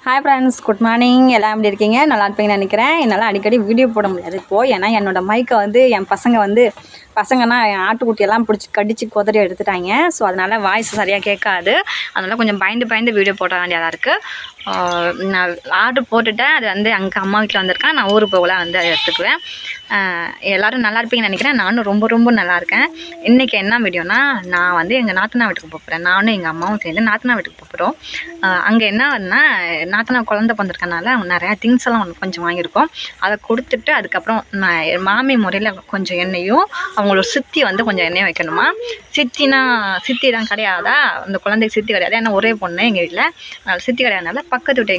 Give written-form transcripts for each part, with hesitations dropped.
Hi friends, good morning. எல்லாம் எப்படி இருக்கீங்க? நல்லா இருப்பீங்கன்னு நினைக்கிறேன். என்னால் அடிக்கடி வீடியோ போட முடியாது இப்போது. ஏன்னா என்னோடய மைக்கை வந்து என் பசங்கன்னா என் ஆட்டுக்குட்டியெல்லாம் பிடிச்சி கடிச்சு குதறி எடுத்துட்டாங்க. ஸோ அதனால் வாய்ஸ் சரியாக கேட்காது. அதனால் கொஞ்சம் பயந்து வீடியோ போட வேண்டியதாக இருக்குது. நான் ஆர்டர் போட்டுட்டேன். அது வந்து எங்கள் அம்மா வீட்டில் வந்திருக்கேன். நான் ஊருக்கு போகல வந்து அதை எடுத்துக்குவேன். எல்லோரும் நல்லா இருப்பீங்கன்னு நினைக்கிறேன். நானும் ரொம்ப நல்லா இருக்கேன். இன்றைக்கி என்ன வீடியோனா, நான் வந்து எங்கள் நாத்தனா வீட்டுக்கு போகிறேன். நானும் எங்கள் அம்மாவும் சேர்ந்து நாத்தனா வீட்டுக்கு போகிறோம். அங்கே என்ன நாத்தனா குழந்தை வந்திருக்கனால அவங்க நிறையா திங்ஸ் எல்லாம் கொஞ்சம் வாங்கியிருக்கோம். அதை கொடுத்துட்டு அதுக்கப்புறம் நான் மாமி முறையில் கொஞ்சம் எண்ணெயும் அவங்களோட சித்தி வந்து கொஞ்சம் எண்ணெயும் வைக்கணுமா. சித்தி தான் கிடையாதா, அந்த குழந்தைக்கு சித்தி கிடையாது. ஏன்னா ஒரே பொண்ணு எங்கள் வீட்டில், சித்தி கிடையாதுனால பக்கத்து வீட்டு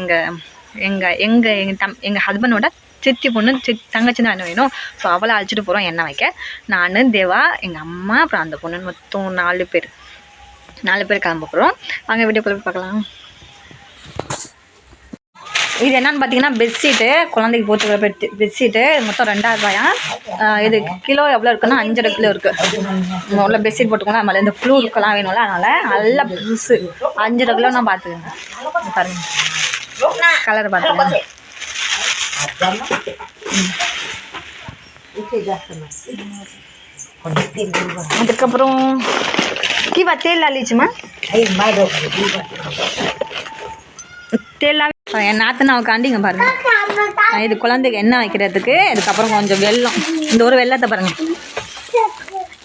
எங்கள் ஹஸ்பண்டோட சித்தி பொண்ணு தங்கச்சி தான் என்ன வேணும். ஸோ அவளை அழைச்சிட்டு போகிறோம் எண்ணெய் வைக்க. நான், தேவா, எங்கள் அம்மா, அப்புறம் அந்த பொண்ணு, மொத்தம் 4 பேர் கிளம்ப போகிறோம். வாங்க வீடியோக்குள்ள பார்க்கலாம். இது என்னன்னு பார்த்தீங்கன்னா பெட்ஷீட்டு, குழந்தைக்கு போட்டுக்கிற பெட்ஷீட்டு. மொத்தம் 2000 ரூபாயா. இது கிலோ எவ்வளோ இருக்குன்னா 5.5 கிலோ இருக்குது. முதல்ல பெட்ஷீட் போட்டுக்கோங்க. நம்மள இந்த ஃப்ளூருக்கெல்லாம் வேணும்ல, அதனால் நல்லா புதுசு 5.5 கிலோ நான் பார்த்துக்கோங்க. பாருங்க கலர் பார்த்துக்கோங்க. அதுக்கப்புறம் கீவா தேல் லாலிச்சுமா தேல்லாம் என் நாத்தனாவுக்காண்டிங்க பாருங்க. இது குழந்தைக்கு எண்ணெய் வைக்கிறதுக்கு. அதுக்கப்புறம் கொஞ்சம் வெல்லம். இந்த ஒரு வெள்ளத்தை பாருங்க,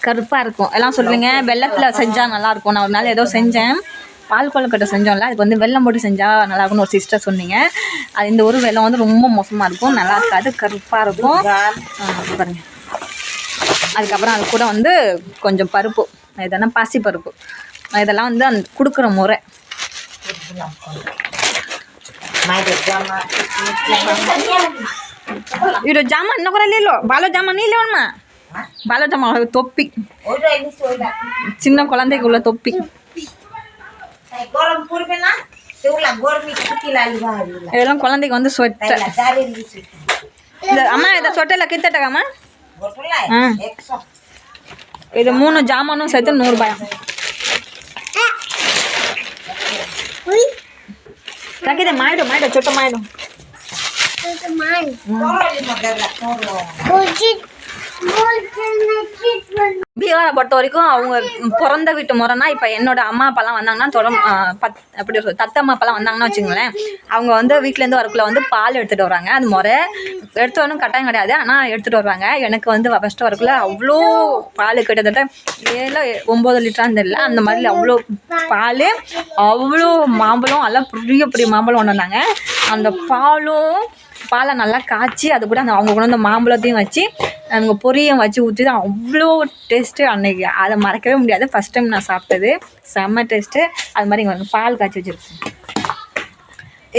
கருப்பாக இருக்கும். எல்லாம் சொல்லுவீங்க வெள்ளத்தில் செஞ்சால் நல்லாயிருக்கும். நான் ஒரு நாள் ஏதோ செஞ்சேன், பால் கொழுக்கட்டை செஞ்சோம்ல, அதுக்கு வந்து வெல்லம் போட்டு செஞ்சால் நல்லாயிருக்கும்னு ஒரு சிஸ்டர் சொன்னீங்க. அது இந்த ஒரு வெல்லம் வந்து ரொம்ப மோசமாக இருக்கும், நல்லா இருக்காது, கருப்பாக இருக்கும் பாருங்க. அதுக்கப்புறம் அது கூட வந்து கொஞ்சம் பருப்பு, இதெல்லாம் பாசி பருப்பு. இதெல்லாம் வந்து அந்த கொடுக்குற முறை. இது ஜாமான் இன்னும் கூட இல்லையோ, பாலோ ஜாமான் நீ இல்லையோம்மா, பாலோ ஜாமான் தொப்பி, சின்ன குழந்தைக்கு உள்ள தொப்பி. இதெல்லாம் குழந்தைக்கு வந்து ஸ்வெட்டர். இந்த அம்மா இதை சொட்டையில் கித்தட்டக்காம்மா. இது 3 ஜாமானும் சேர்த்து 100 ரூபாயா. Kakak main coba main dong. பீகாரை பொறுத்த வரைக்கும் அவங்க பிறந்த வீட்டு முறைனா, இப்போ என்னோட அம்மா அப்பாலாம் வந்தாங்கன்னா அப்படி தத்தம்மா அப்பாலாம் வந்தாங்கன்னா வச்சுங்களேன், அவங்க வந்து வீட்டிலேருந்து வரக்குள்ள வந்து பால் எடுத்துகிட்டு வராங்க. அது முறை எடுத்து வரணும் கட்டாயம் கிடையாது, ஆனால் எடுத்துகிட்டு வருவாங்க. எனக்கு வந்து ஃபஸ்ட்டு வரக்குள்ள அவ்வளோ பால், கிட்டத்தட்ட 7-9 லிட்டரான்னு தெரியல, அந்த மாதிரி அவ்வளோ பால், அவ்வளோ மாம்பழம், எல்லாம் பெரிய மாம்பழம் கொண்டு வந்தாங்க. அந்த பாலை நல்லா காய்ச்சி அது கூட அவங்க கொண்டு வந்த மாம்பழத்தையும் வச்சு அவங்க பொரியும் வச்சு ஊற்றி தான் அவ்வளோ டேஸ்ட்டு. அன்றைக்கி அதை மறக்கவே முடியாது. ஃபஸ்ட் டைம் நான் சாப்பிட்டது செம்ம டேஸ்ட்டு. அது மாதிரி இங்கே பால் காய்ச்சி வச்சுருக்கேன்.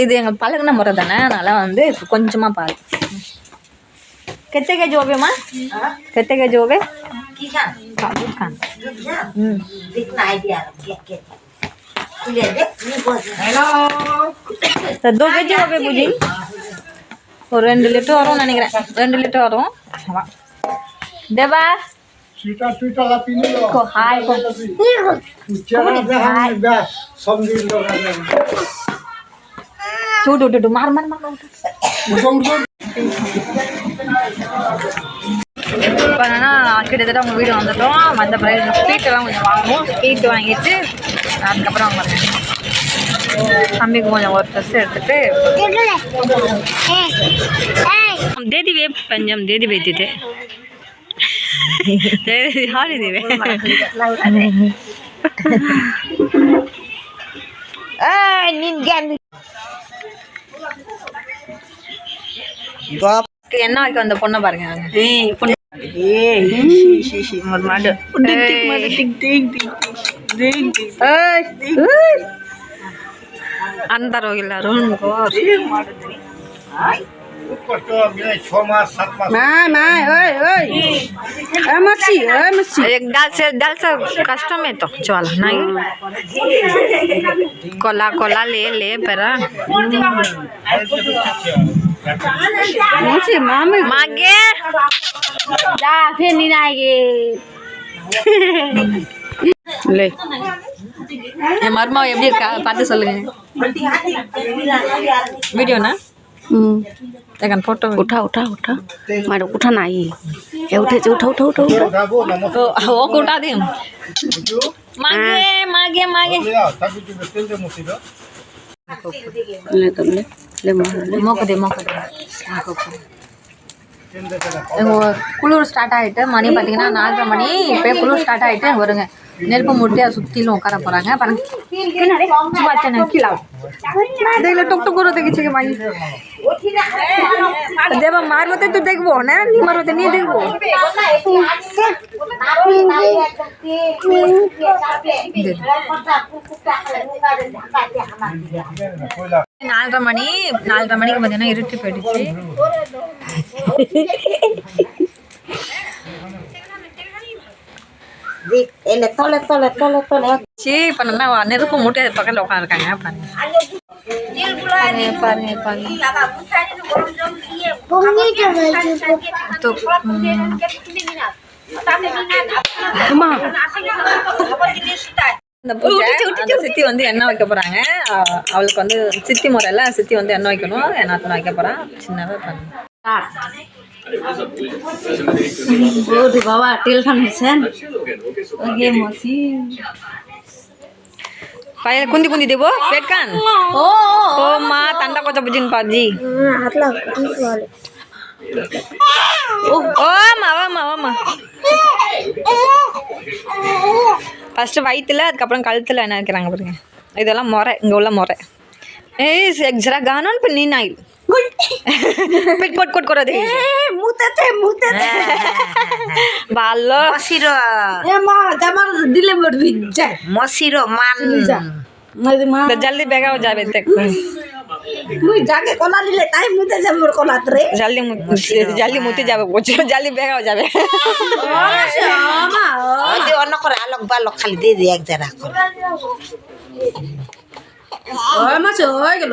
இது எங்கள் பழகின முறை தானே, அதனால் வந்து கொஞ்சமாக பால். கெத்தே ஜோவேம்மா, கெத்தே ஜோவே दो केजी हो गए बुझी, और 2 लीटर वरों நினைக்கிறேன், 2 लीटर वरों. देवा स्वीटा ला पीने लो को हाय को चला दे हम बे समझी लो टू मार இப்போ என்னன்னா கிட்டத்தட்ட அவங்க வீடு வந்துட்டோம். வந்த பிறகு ஸ்வீட்டெல்லாம் கொஞ்சம் வாங்குவோம். ஸ்வீட் வாங்கிட்டு அதுக்கப்புறம் அவங்க தம்பிக்கு கொஞ்சம் ஒரு ட்ரெஸ் எடுத்துட்டு देदी वे पंजम देदी बेटी थे हारी देवे என்ன வைக்க அந்த பொண்ணை பாருங்க. अंदर होगिಲ್ಲ एक दाल से कस्टम है तो चल नहीं कोला ले परा मागे जा फिर नहीं आएगी ले மர்மா எப்படி இருக்கா பார்த்து சொல்லுங்க. वीडियो ना देखन फोटो उठा उठा उठा मारो उठा नाही हे उठे उठा उठा उठा उठा वो उठा दे मागे मागे मागे ले मोक दे குளிர் ஸ்டார்ட் ஆகிட்டு மணி பார்த்தீங்கன்னா 4:30 மணி இப்போ குளிர் ஸ்டார்ட் ஆகிட்டு வருங்க நெருப்பு மூட்டி அதை சுற்றிலும் உட்கார போகிறாங்க பாருங்க टुक टुक देखिए माई जब हम मारते तो देखो ना नहीं मारते नहीं देखो நாலரை மணிக்கு பார்த்தீங்கன்னா இருட்டி போயிடுச்சு இப்போ நல்லா நெருப்பு மூட்டை அது பக்கத்தில் உட்காந்துருக்காங்க இந்த பூஜை சித்தி வந்து எண்ணெய் வைக்க போகிறாங்க அவளுக்கு வந்து சித்தி முறையில் சித்தி வந்து எண்ணெய் வைக்கணும் எண்ணெய் வைக்க போகிறான் சின்னதாக பண்ணு बाबा टेलखान पायल कुंदी कुंदी देबो पेट कान ओ मा तंडा कोचा बुजिन पाजी ओ मा ஃபர்ஸ்ட் வயித்துல அதுக்கு அப்புறம் கழுத்துல என்ன வைக்கிறாங்க பாருங்க இதெல்லாம் முறை இங்க உள்ள முறை ஏய் जरा गानन पे नी नाइल पेट कोट कोट करो दे मुते ভালো মসিরো এ মা জামার দিলে মরবি যা মসিরো মান তো জলদি বেগাও যাবে দেখ মুই যাকে কোলা দিলে তাই মুতে যাব মোর কোলাত রে জলদি মুতে যাবে জলদি বেগাও যাবে মা ওই অন্য করে আলোক বালক খালি দে দে এক জায়গা করে ওই মাছ ওই গেল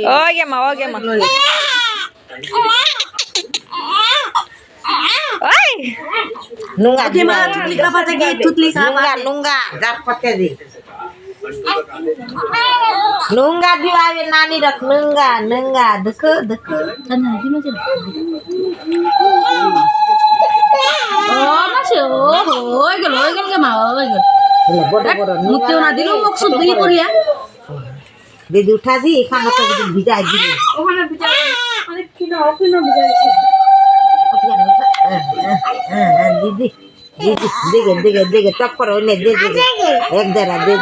ওকে মা ওই নুঙ্গা দি মা তুতলি का पाचा की तुतली का नुंगा जाप पके दी नुंगा दिवावे नानी रख नुंगा दक तन दी मजे ओ माछ ओय गल के मा ओय गल मुत्ते ना दिलो मकसद दी करिया दीदी उठा दी खाना तो भिजा दी ओखाने भिजा अरे किलो भिजा दीदी देगे टप करो ने दे एक जरा दे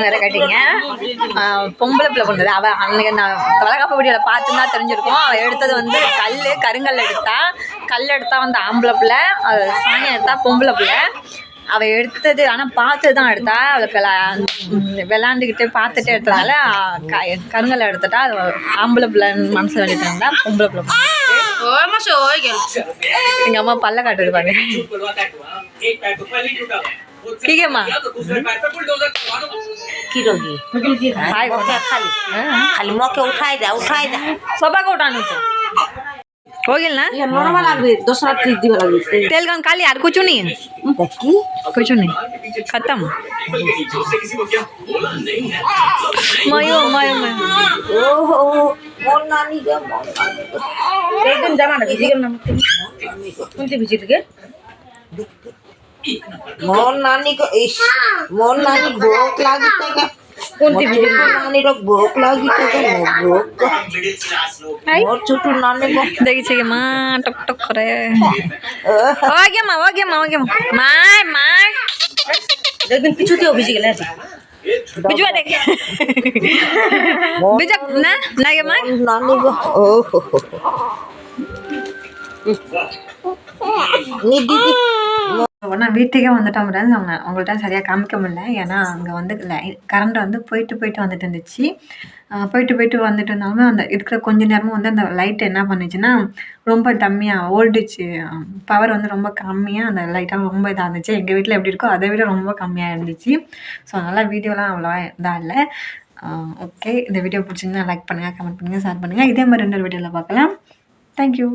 வேற கட்டிங்க பொம்பளை பிள்ளை கொண்டது அவள் அன்னைக்கு நான் தொலைக்காப்பு வீடியோவில் பார்த்துன்னா தெரிஞ்சிருக்கோம் அவள் எடுத்தது வந்து கருங்கல் எடுத்தா வந்து ஆம்பளை பிள்ளை சாயம் எடுத்தா பொம்பளை பிள்ளை அவள் எடுத்தது ஆனால் பார்த்து தான் எடுத்தா அவளுக்கு விளாண்டுக்கிட்டு பார்த்துட்டே எடுத்ததால கருங்கல் எடுத்துட்டா அது ஆம்பளை பிள்ளை மனசு வேண்டிட்டு இருந்தா பொம்பளை பிள்ளை எங்கள் அம்மா பல்ல காட்டுது பாருங்க ठीक है माँ खाली मौके उठाई दे सबा को उठानु तो हो गया ना ये नॉर्मल आग रही दूसरा चीज दी वाला तेल गन खाली यार कुछ नहीं है कुछ नहीं खत्म मायो ओहो मोर नानी का एकदम जमा ना दीजिए ना कौन सी विजिट के मोर नानी को मोर नानी भूख लागी तक कोणती नानी रो भूख लागी तक भूख मोर छोटू नानी को देखिए मां टक टक करे हो गया माय देखिन पिछु के बिजी गेले बिजुआ देख बिजक ना के माय नानी को ओहो நீ தீதி ஒன்றா வீட்டுக்கே வந்துட்டோம் ஃப்ரெண்ட்ஸ் உங்கள்கிட்ட சரியாக காமிக்க முடியல ஏன்னா அங்கே வந்து கரண்ட் வந்து போயிட்டு வந்துட்டு இருந்துச்சு போயிட்டு வந்துட்டு இருந்தாலுமே அந்த இருக்கிற கொஞ்ச நேரமும் வந்து அந்த லைட் என்ன பண்ணுச்சுன்னா ரொம்ப டம்மியாக ஓல்டுச்சு பவர் வந்து ரொம்ப கம்மியாக அந்த லைட்டாக ரொம்ப இதாக இருந்துச்சு எங்கள் வீட்டில் எப்படி இருக்கோ அதை விட ரொம்ப கம்மியாக இருந்துச்சு ஸோ அதனால் வீடியோலாம் அவ்வளோவா இதாக இல்லை ஓகே இந்த வீடியோ பிடிச்சிங்கன்னா லைக் பண்ணுங்கள் கமெண்ட் பண்ணுங்கள் ஷேர் பண்ணுங்கள் இதே மாதிரி 2 வீடியோவில் பார்க்கலாம் தேங்க்யூ